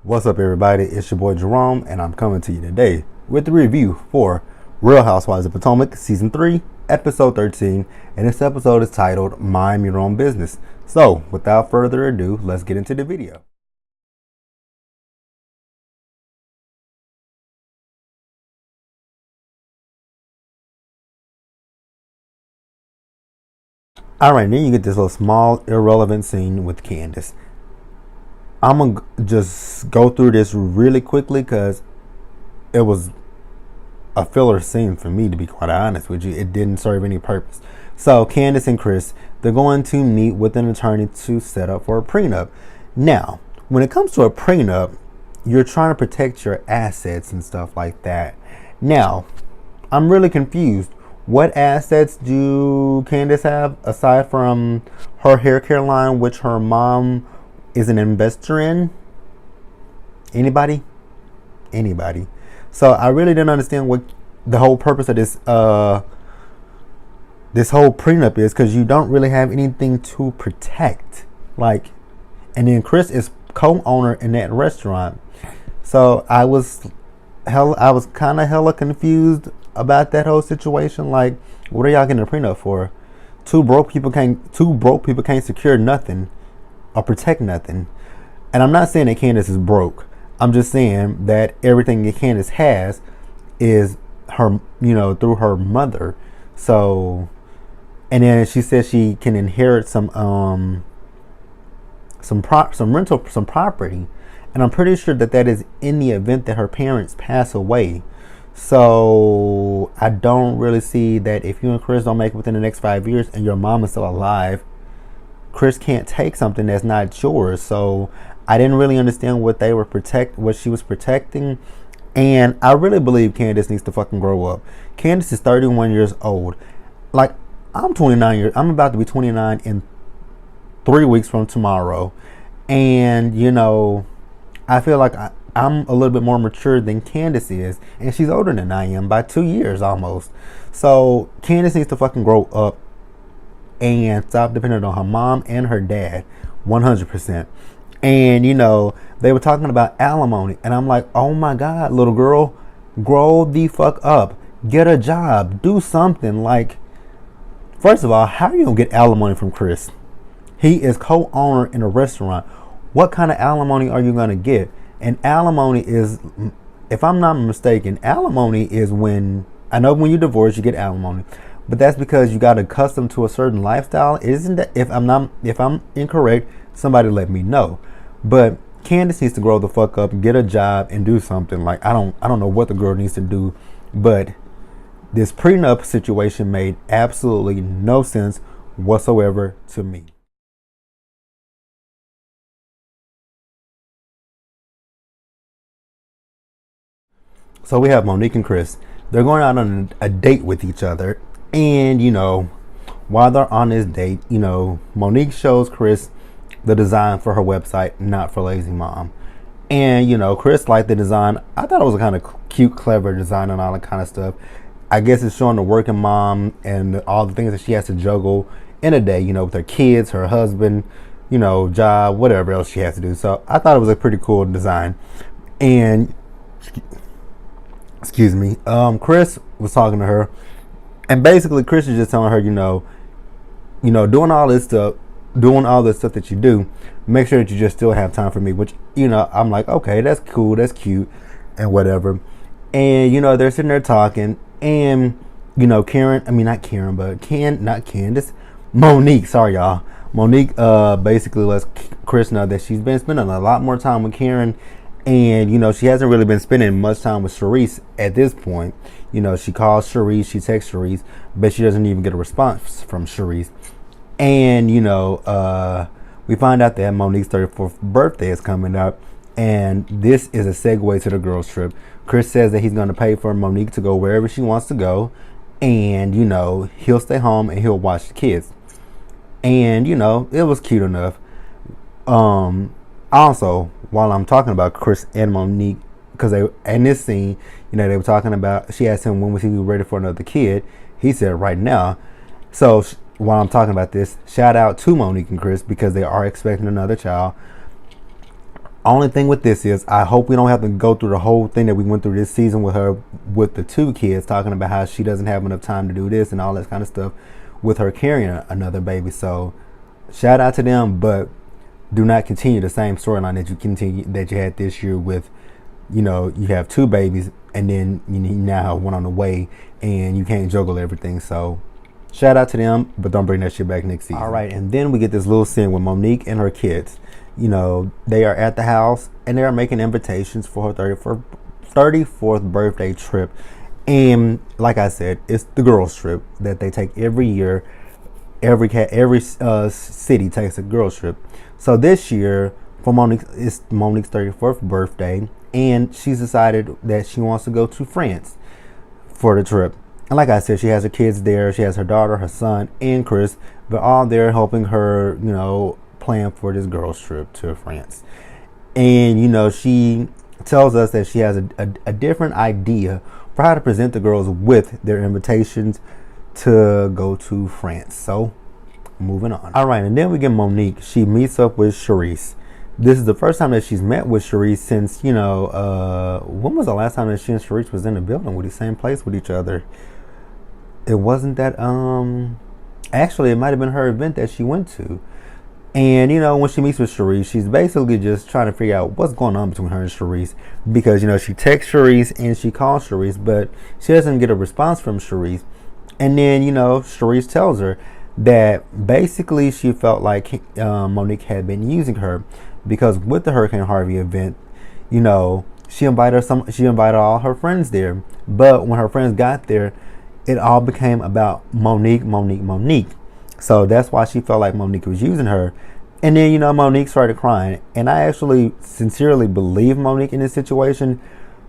What's up, everybody? It's your boy Jerome, and I'm coming to you today with the review for Real Housewives of Potomac Season 3, Episode 13, and this episode is titled Mind Your Own Business. So, without further ado, let's get into the video. Alright, then you get this little small, irrelevant scene with Candace. I'm gonna just go through this really quickly because it was a filler scene for me, to be quite honest with you. It didn't serve any purpose. So Candace and Chris, they're going to meet with an attorney to set up for a prenup. Now, when it comes to a prenup, you're trying to protect your assets and stuff like that. Now, I'm really confused. What assets do Candace have aside from her hair care line, which her mom is an investor in? Anybody? So I really didn't understand what the whole purpose of this this whole prenup is, because you don't really have anything to protect. Like, and then Chris is co-owner in that restaurant. So I was kind of hella confused about that whole situation. Like, what are y'all getting a prenup for? Two broke people can't secure nothing or protect nothing. And I'm not saying that Candace is broke. I'm just saying that everything that Candace has is her, through her mother. So, and then she says she can inherit some property, and I'm pretty sure that is in the event that her parents pass away. So I don't really see that if you and Chris don't make it within the next 5 years and your mom is still alive, Chris can't take something that's not yours. So I didn't really understand what she was protecting. And I really believe Candace needs to fucking grow up. Candace is 31 years old. Like, I'm 29 years. I'm about to be 29 in 3 weeks from tomorrow. And, I feel like I'm a little bit more mature than Candace is. And she's older than I am by 2 years almost. So Candace needs to fucking grow up and stop depending on her mom and her dad 100%. And they were talking about alimony, and I'm like, oh my god, little girl, grow the fuck up, get a job, do something. Like, first of all, how are you gonna get alimony from Chris? He is co-owner in a restaurant. What kind of alimony are you gonna get? And alimony is, if I'm not mistaken, alimony is when you divorce, you get alimony. But that's because you got accustomed to a certain lifestyle. Isn't that? If I'm incorrect, somebody let me know. But Candace needs to grow the fuck up, get a job, and do something. Like, I don't know what the girl needs to do, but this prenup situation made absolutely no sense whatsoever to me. So we have Monique and Chris. They're going out on a date with each other. And, while they're on this date, Monique shows Chris the design for her website, Not for Lazy Mom. And, Chris liked the design. I thought it was a kind of cute, clever design and all that kind of stuff. I guess it's showing the working mom and all the things that she has to juggle in a day, with her kids, her husband, job, whatever else she has to do. So I thought it was a pretty cool design. And, excuse me, Chris was talking to her. And basically, Chris is just telling her, doing all this stuff that you do, make sure that you just still have time for me. Which, I'm like, okay, that's cool, that's cute, and whatever. And they're sitting there talking, and not Candace, Monique. Sorry, y'all. Monique basically lets Chris know that she's been spending a lot more time with Karen. And, she hasn't really been spending much time with Charisse at this point. She calls Charisse, she texts Charisse, but she doesn't even get a response from Charisse. And, we find out that Monique's 34th birthday is coming up. And this is a segue to the girls' trip. Chris says that he's going to pay for Monique to go wherever she wants to go. And, he'll stay home and he'll watch the kids. And, it was cute enough. Also, while I'm talking about Chris and Monique, because in this scene, they were talking about, she asked him when was he ready for another kid. He said right now. So while I'm talking about this, shout out to Monique and Chris, because they are expecting another child. Only thing with this is I hope we don't have to go through the whole thing that we went through this season with her, with the 2 kids, talking about how she doesn't have enough time to do this and all that kind of stuff with her carrying another baby. So shout out to them, but do not continue the same storyline that you had this year with, you know, you have 2 babies and then you now have 1 on the way and you can't juggle everything. So shout out to them, but don't bring that shit back next season. All right, and then we get this little scene with Monique and her kids. You know, they are at the house and they are making invitations for her 34th birthday trip. And like I said, it's the girls' trip that they take every year. Every city takes a girls' trip. So this year, for Monique, it's Monique's 34th birthday, and she's decided that she wants to go to France for the trip. And like I said, she has her kids there. She has her daughter, her son, and Chris. They're all there helping her, you know, plan for this girls' trip to France. And, you know, she tells us that she has a different idea for how to present the girls with their invitations to go to France. So, moving on. All right, and then we get Monique. She meets up with Charisse. This is the first time that she's met with Charisse since, you know, when was the last time that she and Charisse was in the building with the same place with each other? It wasn't that, actually, it might have been her event that she went to. And, you know, when she meets with Charisse, she's basically just trying to figure out what's going on between her and Charisse. Because, you know, she texts Charisse and she calls Charisse, but she doesn't get a response from Charisse. And then, you know, Charisse tells her that basically she felt like Monique had been using her. Because with the Hurricane Harvey event, you know, she invited all her friends there. But when her friends got there, it all became about Monique. So that's why she felt like Monique was using her. And then, you know, Monique started crying. And I actually sincerely believe Monique in this situation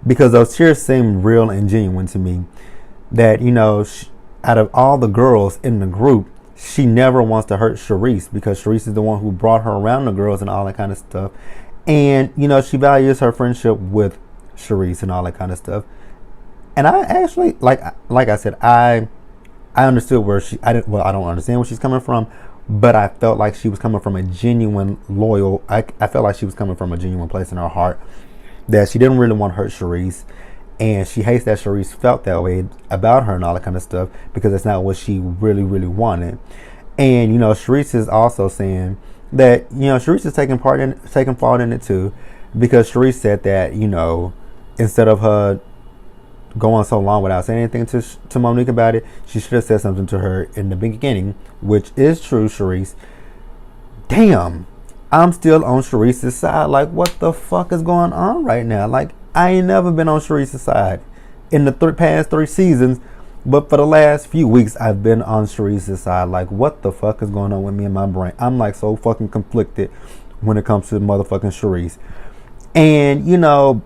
because those tears seemed real and genuine to me. That, you know, out of all the girls in the group, she never wants to hurt Charisse because Charisse is the one who brought her around the girls and all that kind of stuff. And, you know, she values her friendship with Charisse and all that kind of stuff. And I actually, like I said, I understood where I don't understand where she's coming from, but I felt like she was coming from a genuine loyal, I felt like she was coming from a genuine place in her heart, that she didn't really want to hurt Charisse, and she hates that Charisse felt that way about her and all that kind of stuff, because it's not what she really, really wanted. And, you know, Charisse is also saying that, you know, Charisse is taking fault in it too, because Charisse said that, you know, instead of her going so long without saying anything to Monique about it, she should have said something to her in the beginning, which is true, Charisse. Damn, I'm still on Charisse's side. Like, what the fuck is going on right now? Like, I ain't never been on Charisse's side in the past 3 seasons, but for the last few weeks, I've been on Charisse's side. Like, what the fuck is going on with me in my brain? I'm like so fucking conflicted when it comes to motherfucking Charisse. And, you know,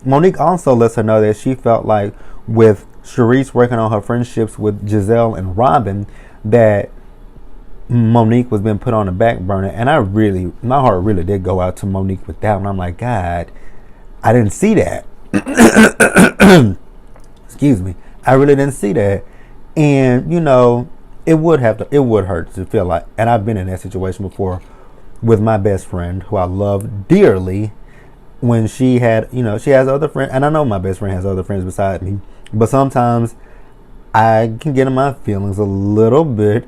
Monique also lets her know that she felt like with Charisse working on her friendships with Gizelle and Robin, that Monique was being put on the back burner. And my heart really did go out to Monique with that one. I'm like, God, I didn't see that. Excuse me. I really didn't see that. And, you know, it would hurt to feel like, and I've been in that situation before with my best friend who I love dearly, when she had, you know, she has other friends, and I know my best friend has other friends beside me, but sometimes I can get in my feelings a little bit,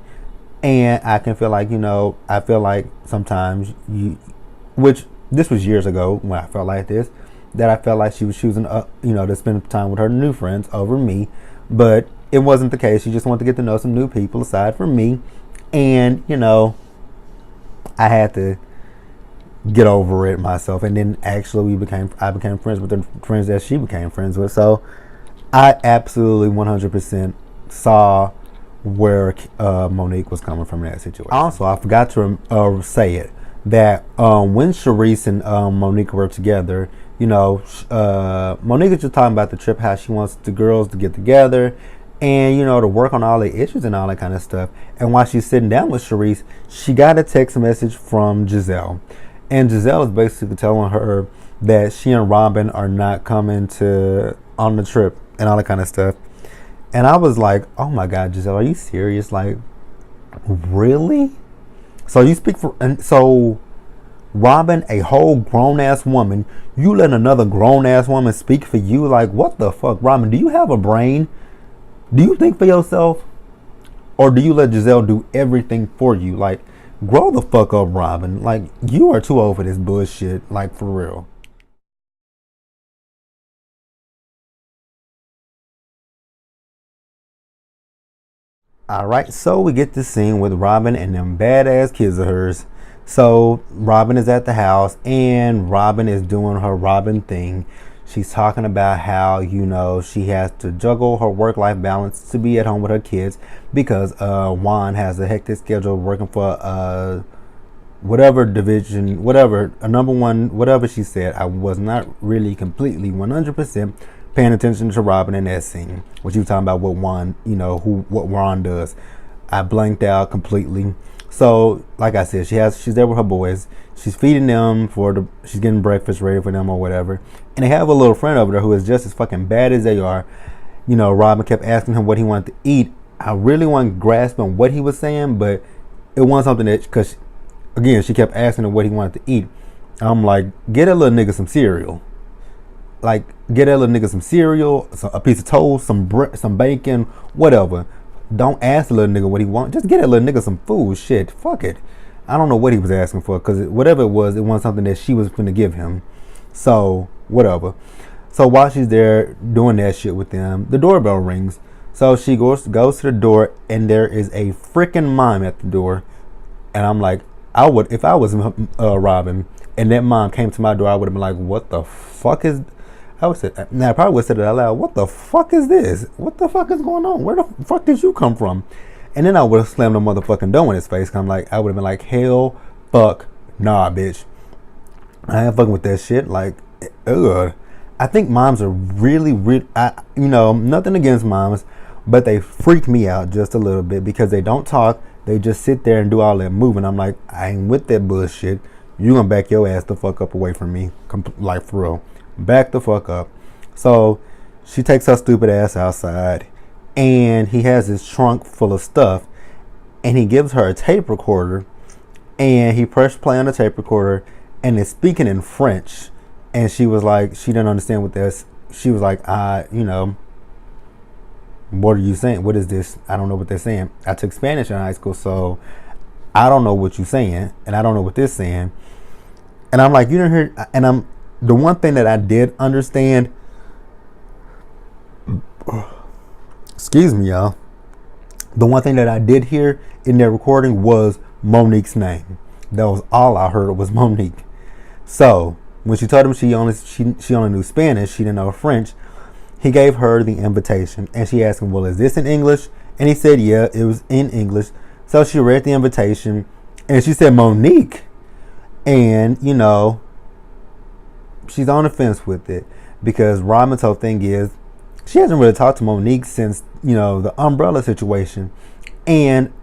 and I can feel like, you know, I feel like sometimes which this was years ago when I felt like this, that I felt like she was choosing, you know, to spend time with her new friends over me, but it wasn't the case. She just wanted to get to know some new people aside from me, and, you know, I had to get over it myself. And then actually I became friends with the friends that she became friends with. So I absolutely 100% saw where Monique was coming from in that situation. Also, I forgot to say it, that when Charisse and Monique were together, you know, Monique was just talking about the trip, how she wants the girls to get together and, you know, to work on all the issues and all that kind of stuff. And while she's sitting down with Charisse, she got a text message from Gizelle. And Gizelle is basically telling her that she and Robin are not coming on the trip and all that kind of stuff. And I was like, oh my God, Gizelle, are you serious? Like, really? So you speak for, and so Robin, a whole grown ass woman, you let another grown ass woman speak for you? Like, what the fuck, Robin? Do you have a brain? Do you think for yourself? Or do you let Gizelle do everything for you? Like, grow the fuck up, Robin. Like, you are too old for this bullshit. Like, for real. Alright, so we get this scene with Robin and them badass kids of hers. So Robin is at the house and Robin is doing her Robin thing. She's talking about how, she has to juggle her work-life balance to be at home with her kids because Juan has a hectic schedule working for whatever division, whatever, a number one, whatever she said. I was not really completely 100% paying attention to Robin in that scene. What you talking about, what Juan, what Juan does. I blanked out completely. So, like I said, she's there with her boys. She's feeding them she's getting breakfast ready for them or whatever. And they have a little friend over there who is just as fucking bad as they are. Robin kept asking him what he wanted to eat. I really wasn't grasping what he was saying, but it wasn't something that, because again, she kept asking him what he wanted to eat. I'm like, get that little nigga some cereal. Like, get that little nigga some cereal, a piece of toast, some bacon, whatever. Don't ask the little nigga what he wants. Just get that little nigga some food. Shit, fuck it. I don't know what he was asking for, because whatever it wasn't something that she was going to give him. So, whatever. So while she's there doing that shit with them, the doorbell rings. So she goes to the door, and there is a freaking mime at the door. And I'm like, if I was Robin, and that mom came to my door, I would have been like, what the fuck is... I probably would have said it out loud. What the fuck is this? What the fuck is going on? Where the fuck did you come from? And then I would have slammed the motherfucking door in his face. I would have been like, hell, fuck, nah, bitch. I ain't fucking with that shit. Like, ugh. I think moms are really, nothing against moms, but they freak me out just a little bit because they don't talk. They just sit there and do all that moving. I'm like, I ain't with that bullshit. You gonna back your ass the fuck up away from me. Like, for real. Back the fuck up. So she takes her stupid ass outside, and he has his trunk full of stuff, and he gives her a tape recorder, and he pressed play on the tape recorder and is speaking in French. And she was like, she didn't understand what this. She was like, what are you saying? What is this? I don't know what they're saying. I took Spanish in high school, so I don't know what you're saying, and I don't know what they're saying. And I'm like, you didn't hear, and the one thing that I did understand, excuse me, y'all. The one thing that I did hear in their recording was Monique's name. That was all I heard was Monique. So when she told him she only knew Spanish, she didn't know French, he gave her the invitation, and she asked him, well, is this in English? And he said, yeah, it was in English. So she read the invitation, and she said Monique. And, she's on the fence with it because Robin's whole thing is she hasn't really talked to Monique since, the umbrella situation. And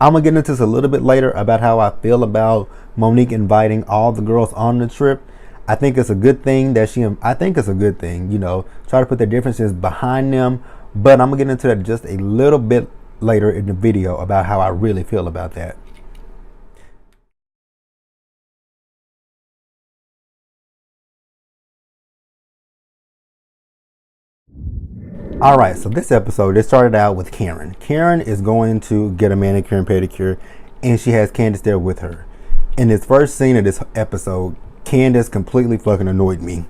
I'm going to get into this a little bit later about how I feel about Monique inviting all the girls on the trip. I think it's a good thing try to put the differences behind them. But I'm going to get into that just a little bit later in the video about how I really feel about that. Alright, so this episode, it started out with Karen. Karen is going to get a manicure and pedicure, and she has Candace there with her. In this first scene of this episode, Candace completely fucking annoyed me.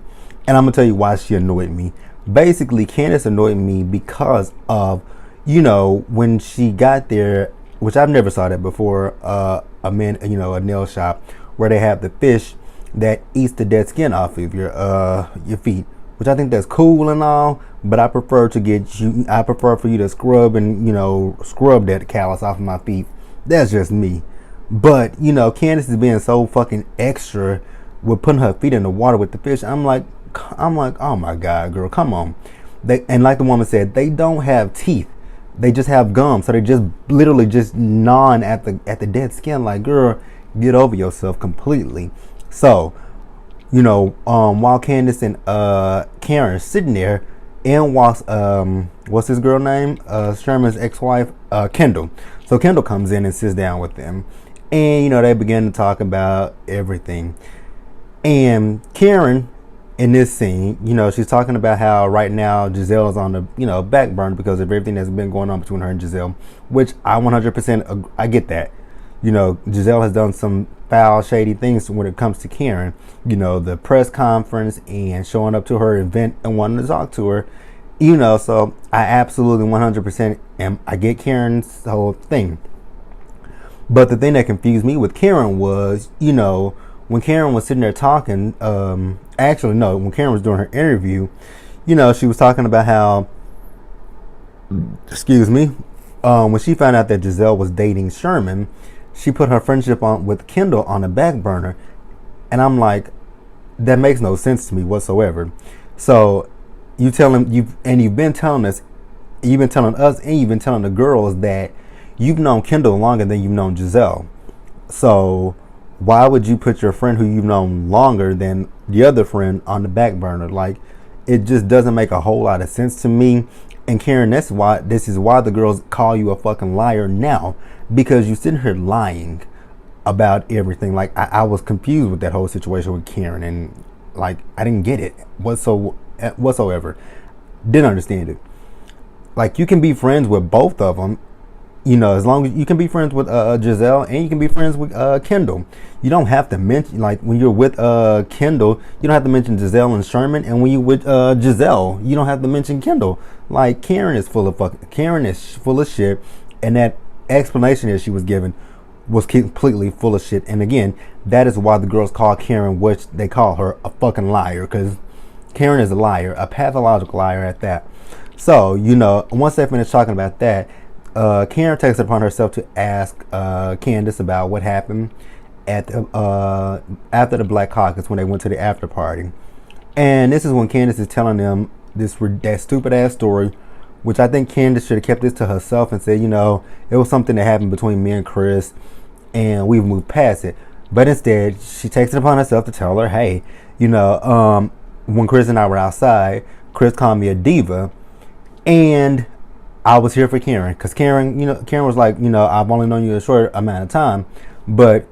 And I'm going to tell you why she annoyed me. Basically, Candace annoyed me because of, when she got there, which I've never saw that before, a nail shop where they have the fish that eats the dead skin off of your feet. Which I think that's cool and all, but I prefer for you to scrub and, scrub that callus off of my feet. That's just me. But, Candace is being so fucking extra with putting her feet in the water with the fish. I'm like, oh my God, girl, come on. And like the woman said, they don't have teeth. They just have gum. So they just literally just gnawing at the dead skin. Like, girl, get over yourself completely. So, while Candace and Karen are sitting there, in walks what's his girl name? Sherman's ex-wife, Kendall. So Kendall comes in and sits down with them, And they began to talk about everything. And Karen, in this scene, she's talking about how right now Gizelle is on the back burner because of everything that's been going on between her and Gizelle, which I 100% I get that. Gizelle has done some foul, shady things when it comes to Karen. The press conference and showing up to her event and wanting to talk to her. So I absolutely 100% I get Karen's whole thing. But the thing that confused me with Karen was, when Karen was sitting there talking, actually, no, when Karen was doing her interview, she was talking about how, excuse me, when she found out that Gizelle was dating Sherman, she put her friendship with Kendall on the back burner. And I'm like, that makes no sense to me whatsoever. So you've been telling us and you've been telling the girls that you've known Kendall longer than you've known Gizelle. So why would you put your friend who you've known longer than the other friend on the back burner? Like, it just doesn't make a whole lot of sense to me. And Karen, this is why the girls call you a fucking liar now, because you're sitting here lying about everything. Like, I was confused with that whole situation with Karen, and like, I didn't get it whatsoever. Didn't understand it. Like, you can be friends with both of them, as long as you can be friends with Gizelle and you can be friends with Kendall. You don't have to mention, like, when you're with Kendall, you don't have to mention Gizelle and Sherman, and when you're with Gizelle, you don't have to mention Kendall. Like, Karen is full of shit, and that explanation that she was given was completely full of shit. And again, that is why the girls call Karen, which they call her, a fucking liar, because Karen is a liar, a pathological liar at that. So, once they finished talking about that, Karen takes it upon herself to ask Candace about what happened at after the Black Caucus when they went to the after party. And this is when Candace is telling them that stupid ass story, which I think Candace should have kept this to herself and said, it was something that happened between me and Chris and we've moved past it. But instead, she takes it upon herself to tell her, hey, when Chris and I were outside, Chris called me a diva, and I was here for Karen, because Karen was like, I've only known you a short amount of time, but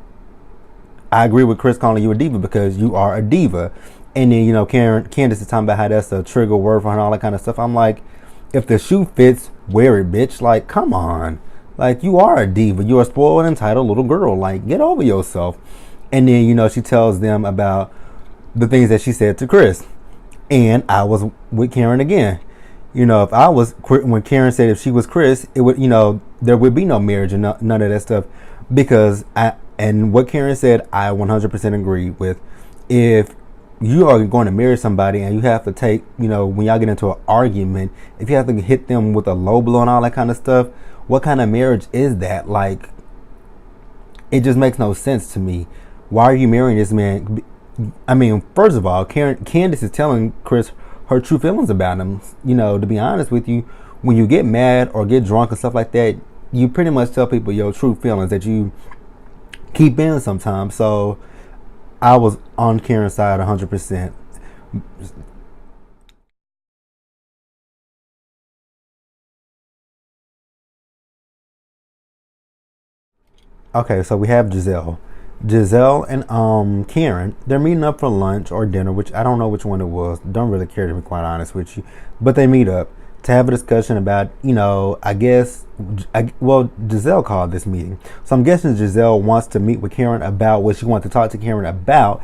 I agree with Chris calling you a diva because you are a diva. And then, Candace is talking about how that's a trigger word for her and all that kind of stuff. I'm like, if the shoe fits, wear it, bitch. Like, come on. Like, you are a diva. You're a spoiled and entitled little girl. Like, get over yourself. And then, she tells them about the things that she said to Chris. And I was with Karen again. If I was, when Karen said if she was Chris, it would, there would be no marriage and none of that stuff. Because and what Karen said, I 100% agree with. If you are going to marry somebody and you have to take, when y'all get into an argument, if you have to hit them with a low blow and all that kind of stuff, what kind of marriage is that? Like, it just makes no sense to me. Why are you marrying this man? I mean, first of all, Candace is telling Chris her true feelings about him. To be honest with you, when you get mad or get drunk and stuff like that, you pretty much tell people your true feelings that you keep in sometimes. So I was on Karen's side 100%. Okay, so we have Gizelle. Gizelle and Karen, they're meeting up for lunch or dinner, which I don't know which one it was. Don't really care, to be quite honest with you. But they meet up to have a discussion about, Gizelle called this meeting. So I'm guessing Gizelle wants to meet with Karen about what she wants to talk to Karen about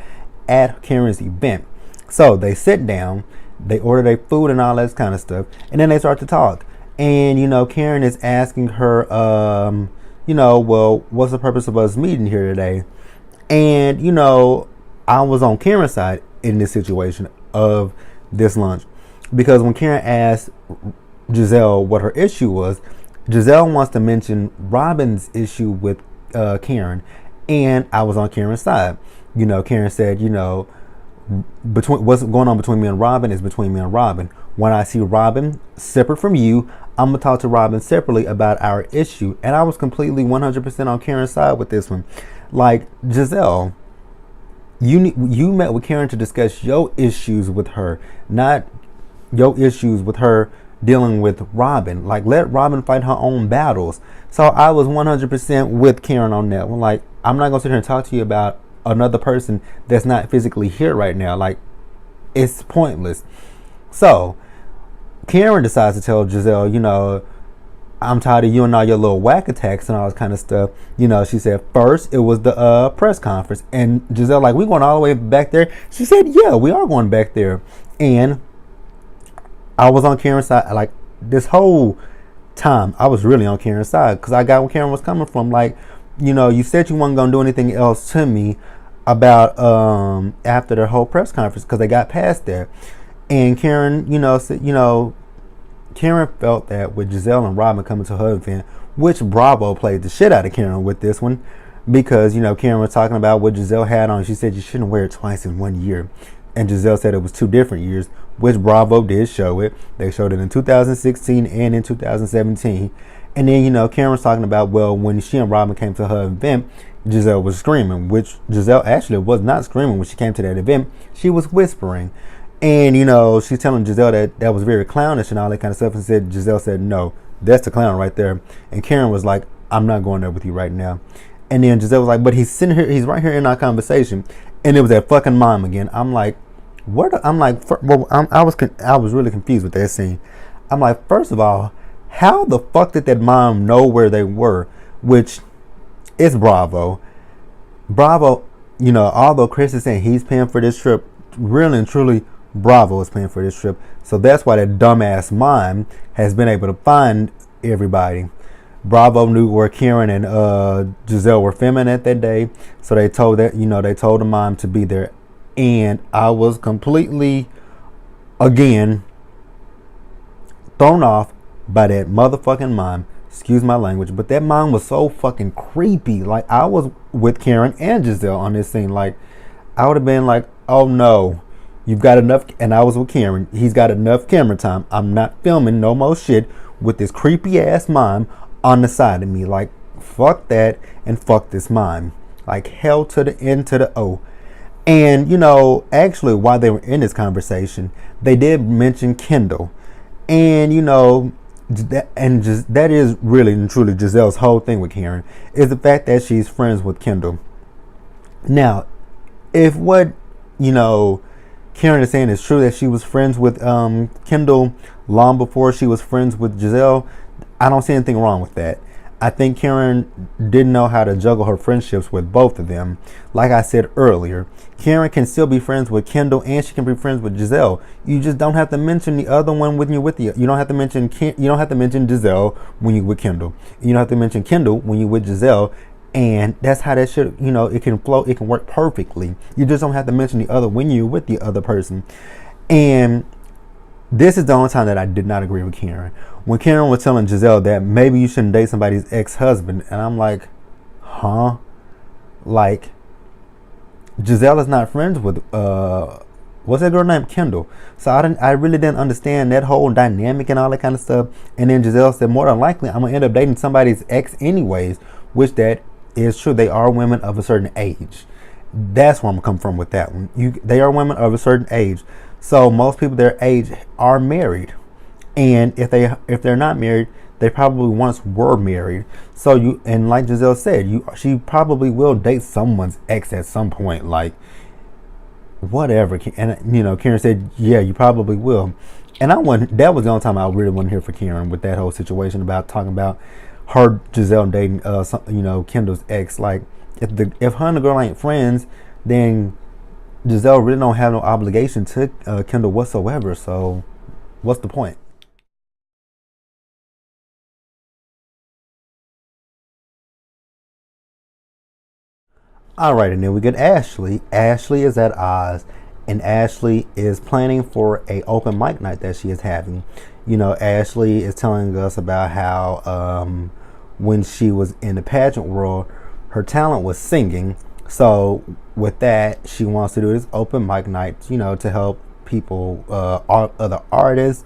at Karen's event. So they sit down, they order their food and all that kind of stuff, and then they start to talk. And, Karen is asking her, well, what's the purpose of us meeting here today? And, I was on Karen's side in this situation of this lunch. Because when Karen asked Gizelle what her issue was, Gizelle wants to mention Robin's issue with Karen. And I was on Karen's side. Karen said, between what's going on between me and Robin is between me and Robin. When I see Robin separate from you, I'm going to talk to Robin separately about our issue. And I was completely 100% on Karen's side with this one. Like, Gizelle, you met with Karen to discuss your issues with her, not your issues with her dealing with Robin. Like, let Robin fight her own battles. So I was 100% with Karen on that one. Like, I'm not gonna sit here and talk to you about another person that's not physically here right now. Like, it's pointless. So Karen decides to tell Gizelle, I'm tired of you and all your little whack attacks and all this kind of stuff. She said first it was the press conference, and Gizelle like, we going all the way back there? She said, yeah, we are going back there. And I was on Karen's side. Like, this whole time I was really on Karen's side, because I got where Karen was coming from. Like, you said you weren't gonna do anything else to me about after the whole press conference, because they got past that. And Karen, said, Karen felt that with Gizelle and Robin coming to her event, which Bravo played the shit out of Karen with this one, because Karen was talking about what Gizelle had on. She said you shouldn't wear it twice in 1 year, and Gizelle said it was 2 different years, which Bravo did show it. They showed it in 2016 and in 2017. And then Karen was talking about, well, when she and Robin came to her event, Gizelle was screaming, which Gizelle actually was not screaming when she came to that event. She was whispering. And, she's telling Gizelle that was very clownish and all that kind of stuff. And Gizelle said, no, that's the clown right there. And Karen was like, I'm not going there with you right now. And then Gizelle was like, but he's sitting here, he's right here in our conversation. And it was that fucking Mime again. I'm like, what? I was really confused with that scene. I'm like, first of all, how the fuck did that Mime know where they were? Which is Bravo. Although Chris is saying he's paying for this trip, really and truly, Bravo is paying for this trip. So that's why that dumbass Mime has been able to find everybody. Bravo knew where Karen and Gizelle were filming at that day, so they told the Mime to be there. And I was completely, again, thrown off by that motherfucking Mime. Excuse my language, but that Mime was so fucking creepy. Like, I was with Karen and Gizelle on this scene. Like, I would have been like, oh no, you've got enough. And I was with Karen. He's got enough camera time. I'm not filming no more shit with this creepy ass Mime on the side of me. Like, fuck that and fuck this Mime. Like, hell to the N to the O. And actually, while they were in this conversation, they did mention Kendall. And that is really and truly Gizelle's whole thing with Karen, is the fact that she's friends with Kendall. Now, if what Karen is saying is true, that she was friends with Kendall long before she was friends with Gizelle, I don't see anything wrong with that. I think Karen didn't know how to juggle her friendships with both of them. Like I said earlier, Karen can still be friends with Kendall and she can be friends with Gizelle. You just don't have to mention the other one when you're with you. You don't have to mention Gizelle when you're with Kendall. You don't have to mention Kendall when you're with Gizelle. And that's how that should, it can flow. It can work perfectly. You just don't have to mention the other when you're with the other person. And this is the only time that I did not agree with Karen. When Karen was telling Gizelle that maybe you shouldn't date somebody's ex-husband. And I'm like, huh? Like, Gizelle is not friends with, what's that girl named? Kendall. So I really didn't understand that whole dynamic and all that kind of stuff. And then Gizelle said, more than likely, I'm going to end up dating somebody's ex anyways, which that is true. They are women of a certain age. That's where I'm coming from with that one. They are women of a certain age. So most people their age are married. And if they're not married, they probably once were married. So and like Gizelle said, she probably will date someone's ex at some point, like whatever. And Karen said, yeah, you probably will. And that was the only time I really wanted to hear for Karen with that whole situation about talking about her, Gizelle, dating Kendall's ex. Like, if her and the girl ain't friends, then Gizelle really don't have no obligation to Kendall whatsoever. So what's the point? All right, and then we get Ashley. Ashley is at Oz, and Ashley is planning for a open mic night that she is having. Ashley is telling us about how when she was in the pageant world, her talent was singing. So with that, she wants to do this open mic night, to help people, other artists,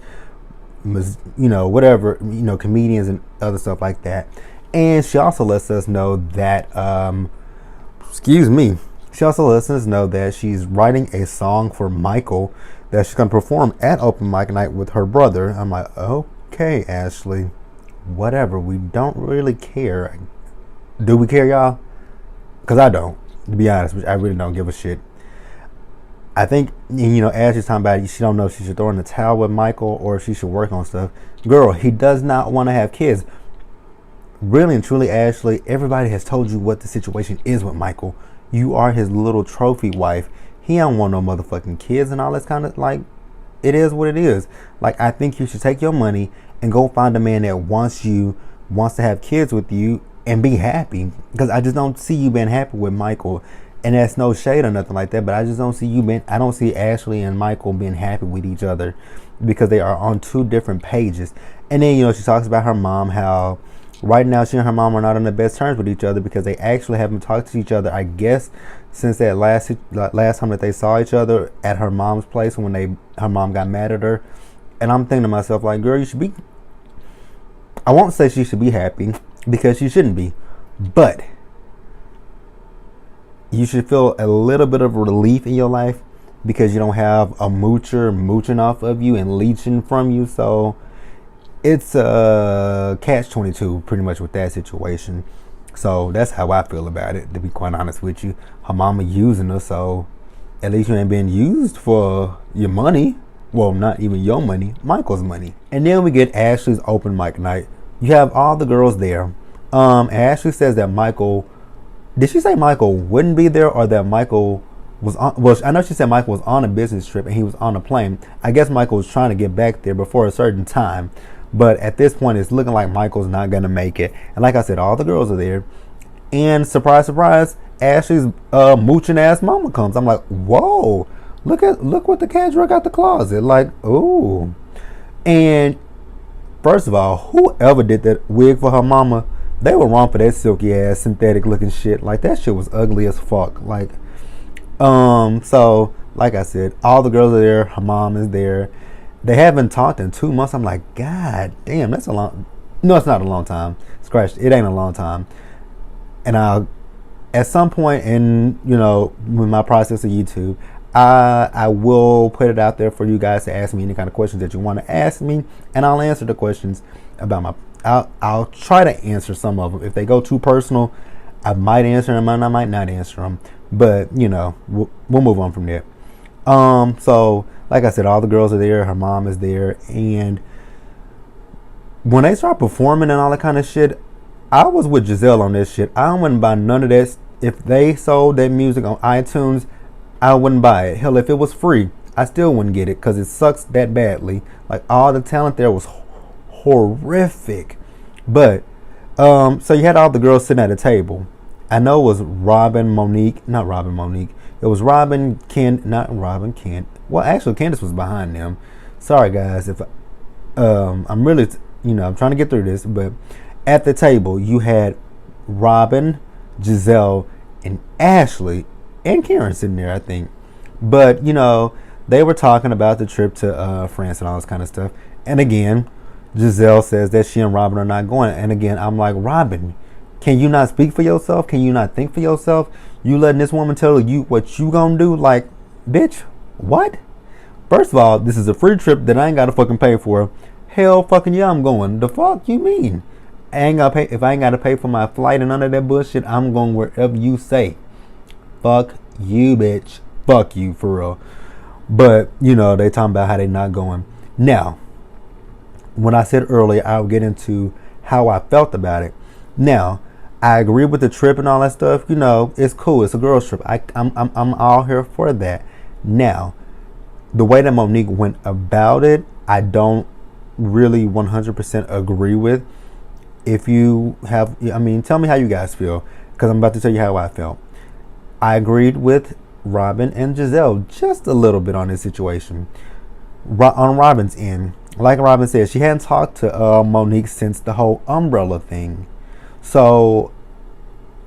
whatever, comedians and other stuff like that. And she also lets us know that, she also lets us know that she's writing a song for Michael that she's going to perform at open mic night with her brother. I'm like, okay, Ashley, whatever. We don't really care. Do we care, y'all? Because I don't. To be honest, I really don't give a shit. I think, Ashley's talking about it, she don't know if she should throw in the towel with Michael or if she should work on stuff. Girl, he does not want to have kids. Really and truly, Ashley, everybody has told you what the situation is with Michael. You are his little trophy wife. He don't want no motherfucking kids and all this kind of, like, it is what it is. Like, I think you should take your money and go find a man that wants to have kids with you and be happy. Because I just don't see you being happy with Michael. And that's no shade or nothing like that, but I just don't see I don't see Ashley and Michael being happy with each other because they are on two different pages. And then, she talks about her mom, how right now she and her mom are not on the best terms with each other because they actually haven't talked to each other, I guess, since that last time that they saw each other at her mom's place when her mom got mad at her. And I'm thinking to myself, like, girl, you should be, I won't say she should be happy because she shouldn't be, but you should feel a little bit of relief in your life because you don't have a moocher mooching off of you and leeching from you. So it's a catch-22 pretty much with that situation. So that's how I feel about it, to be quite honest with you. Her mama using her, so at least you ain't being used for your money. Well, not even your money, Michael's money. And then we get Ashley's open mic night. You have all the girls there. Ashley says that Michael, did she say Michael wouldn't be there or that Michael was on? Well, I know she said Michael was on a business trip and he was on a plane. I guess Michael was trying to get back there before a certain time. But at this point, it's looking like Michael's not going to make it. And like I said, all the girls are there. And surprise, surprise, Ashley's mooching ass mama comes. I'm like, whoa, look what the cat drug out the closet. Like, ooh. And first of all, whoever did that wig for her mama, they were wrong for that silky ass synthetic looking shit. Like, that shit was ugly as fuck. Like, so like I said, all the girls are there. Her mom is there. They haven't talked in 2 months. I'm like, God damn, that's a long. No, it's not a long time. Scratch. It ain't a long time. And at some point in, with my process of YouTube, I will put it out there for you guys to ask me any kind of questions that you want to ask me, and I'll answer the questions about I'll try to answer some of them. If they go too personal, I might answer them and I might not answer them. But we'll move on from there. So like I said, all the girls are there. Her mom is there, and when they start performing and all that kind of shit, I was with Gizelle on this shit. I wouldn't buy none of that. If they sold that music on iTunes, I wouldn't buy it. Hell, if it was free, I still wouldn't get it because it sucks that badly. Like, all the talent there was horrific. But so you had all the girls sitting at a table. I know it was not Robin Monique. It was Robin, not Robin, Ken. Well, actually, Candace was behind them. Sorry, guys. If I'm really, I'm trying to get through this, but at the table you had Robin, Gizelle, and Ashley, and Karen sitting there, I think. But they were talking about the trip to France and all this kind of stuff. And again, Gizelle says that she and Robin are not going. And again, I'm like, Robin, can you not speak for yourself? Can you not think for yourself? You letting this woman tell you what you gonna do? Like, bitch, what? First of all, this is a free trip that I ain't gotta fucking pay for. Hell fucking yeah, I'm going. The fuck you mean? I ain't gotta pay. If I ain't gotta pay for my flight and none of that bullshit, I'm going wherever you say. Fuck you, bitch. Fuck you, for real. But, they talking about how they not going. Now, when I said earlier, I'll get into how I felt about it. Now, I agree with the trip and all that stuff. It's cool. It's a girls trip. I'm all here for that. Now, the way that Monique went about it, I don't really 100% agree with. If you have, tell me how you guys feel, because I'm about to tell you how I felt. I agreed with Robin and Gizelle just a little bit on this situation. On Robin's end, like Robin said, she hadn't talked to Monique since the whole umbrella thing. So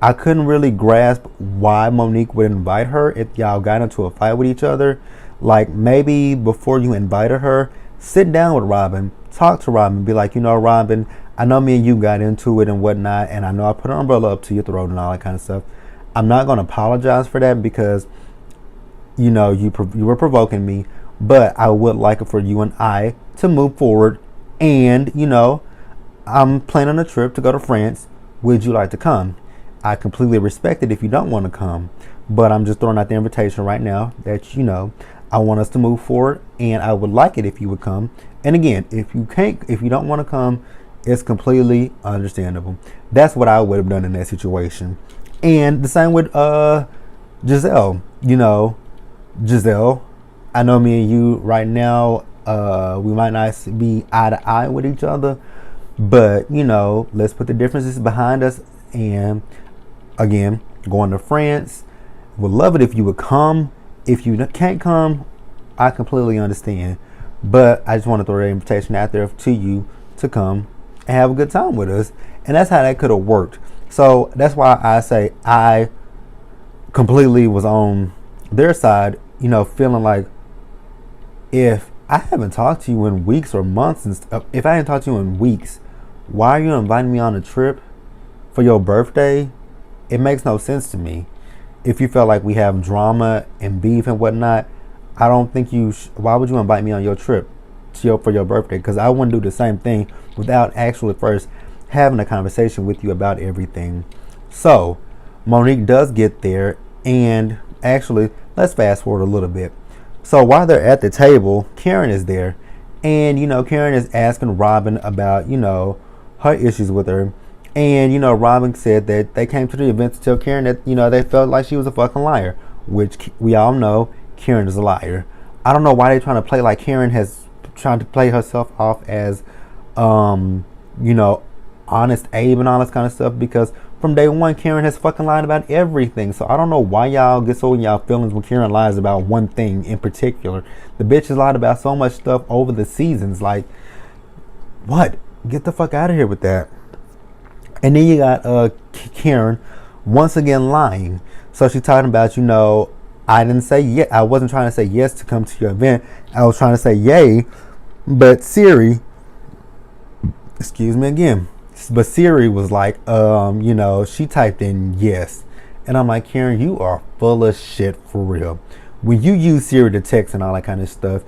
I couldn't really grasp why Monique would invite her if y'all got into a fight with each other. Like, maybe before you invited her, sit down with Robin, talk to Robin, be like, Robin, I know me and you got into it and whatnot, and I know I put an umbrella up to your throat and all that kind of stuff. I'm not going to apologize for that because, you were provoking me, but I would like it for you and I to move forward. And, I'm planning a trip to go to France. Would you like to come? I completely respect it if you don't want to come, but I'm just throwing out the invitation right now that, I want us to move forward, and I would like it if you would come. And again, if you don't want to come, it's completely understandable. That's what I would have done in that situation. And the same with Gizelle. Gizelle, I know me and you right now, we might not be eye to eye with each other, but let's put the differences behind us. And again, going to France, would love it if you would come. If you can't come, I completely understand, but I just want to throw the invitation out there to you to come and have a good time with us. And that's how that could have worked. So that's why I say I completely was on their side, feeling like, if I haven't talked to you in weeks or months, and if I haven't talked to you in weeks, why are you inviting me on a trip for your birthday? It makes no sense to me. If you felt like we have drama and beef and whatnot, I don't think why would you invite me on your trip for your birthday? Because I wouldn't do the same thing without actually first having a conversation with you about everything. So Monique does get there, and actually, let's fast forward a little bit. So while they're at the table, Karen is there, and Karen is asking Robin about her issues with her. And Robin said that they came to the event to tell Karen that they felt like she was a fucking liar, which we all know Karen is a liar. I don't know why they're trying to play like Karen has trying to play herself off as honest Abe and all this kind of stuff, because from day one Karen has fucking lied about everything. So I don't know why y'all get so in y'all feelings when Karen lies about one thing in particular. The bitch has lied about so much stuff over the seasons. Like, what? Get the fuck out of here with that. And then you got Karen once again lying. So she's talking about, I didn't say yes. I wasn't trying to say yes to come to your event. I was trying to say yay. But Siri, excuse me again. But Siri was like, she typed in yes. And I'm like, Karen, you are full of shit for real. When you use Siri to text and all that kind of stuff,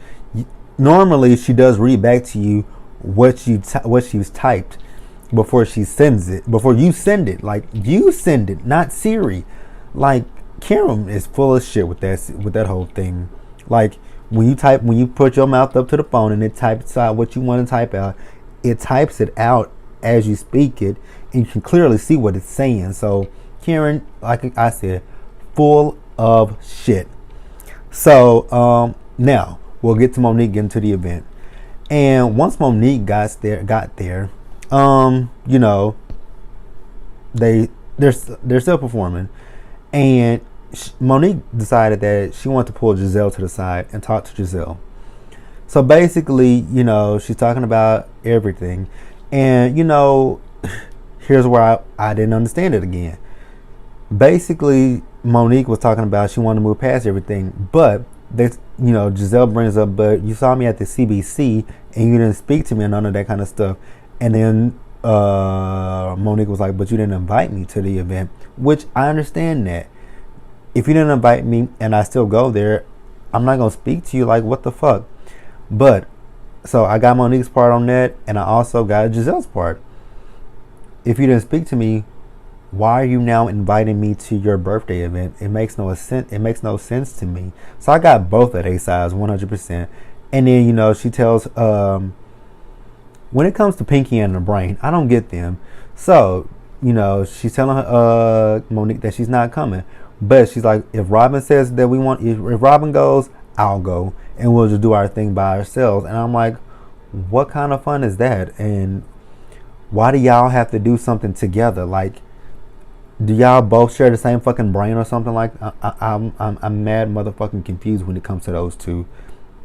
normally she does read back to you what she's typed before she sends it. Before you send it, like you send it, not Siri. Like Karen is full of shit with that whole thing. Like when you put your mouth up to the phone and it types out what you want to type out, it types it out as you speak it, and you can clearly see what it's saying. So Karen, like I said, full of shit. So now we'll get to Monique getting to the event. And once Monique got there, they're still performing, and Monique decided that she wanted to pull Gizelle to the side and talk to Gizelle. So basically, she's talking about everything. And, here's where I didn't understand it again. Basically, Monique was talking about she wanted to move past everything. But, Gizelle brings up, but you saw me at the CBC and you didn't speak to me and none of that kind of stuff. And then Monique was like, but you didn't invite me to the event. Which I understand that. If you didn't invite me and I still go there, I'm not going to speak to you. Like, what the fuck? But so I got Monique's part on that, and I also got Gizelle's part. If you didn't speak to me, why are you now inviting me to your birthday event? It makes no sense. It makes no sense to me. So I got both of their sides, 100%. And then she tells, when it comes to Pinky and the Brain, I don't get them. So she's telling her Monique that she's not coming, but she's like, if Robin says that if Robin goes, I'll go, and we'll just do our thing by ourselves. And I'm like, what kind of fun is that? And why do y'all have to do something together? Like, do y'all both share the same fucking brain or something? Like, I'm mad motherfucking confused when it comes to those two.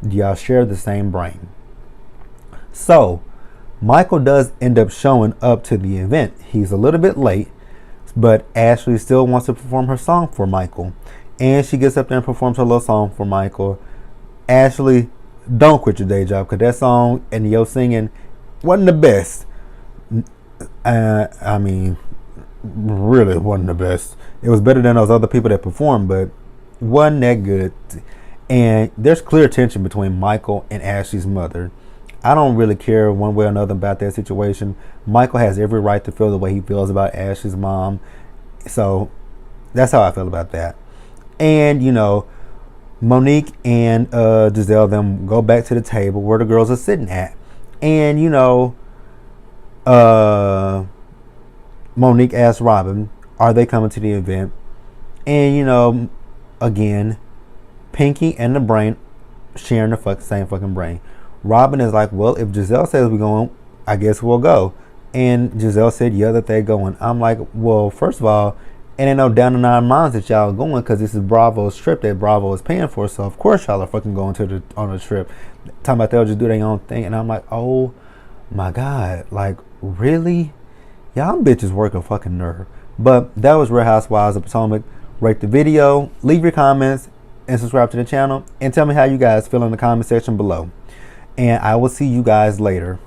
Do y'all share the same brain? So Michael does end up showing up to the event. He's a little bit late, but Ashley still wants to perform her song for Michael. And she gets up there and performs her little song for Michael. Ashley, don't quit your day job, because that song and your singing wasn't the best. I mean, really wasn't the best. It was better than those other people that performed, but wasn't that good. And there's clear tension between Michael and Ashley's mother. I don't really care one way or another about that situation. Michael has every right to feel the way he feels about Ashley's mom. So that's how I feel about that. And, you know, Monique and Gizelle them go back to the table where the girls are sitting at. And, you know, Monique asks Robin, are they coming to the event? And, you know, again, Pinky and the brain sharing the same fucking brain. Robin is like, well, if Gizelle says we're going, I guess we'll go. And Gizelle said, yeah, that they're going. I'm like, well, first of all, it ain't no down in our minds that y'all are going, because this is Bravo's trip that Bravo is paying for. So of course y'all are fucking going on the trip. Talking about they'll just do their own thing. And I'm like, oh my God, like really? Y'all bitches work a fucking nerve. But that was Real Housewives of Potomac. Rate the video, leave your comments, and subscribe to the channel. And tell me how you guys feel in the comment section below. And I will see you guys later.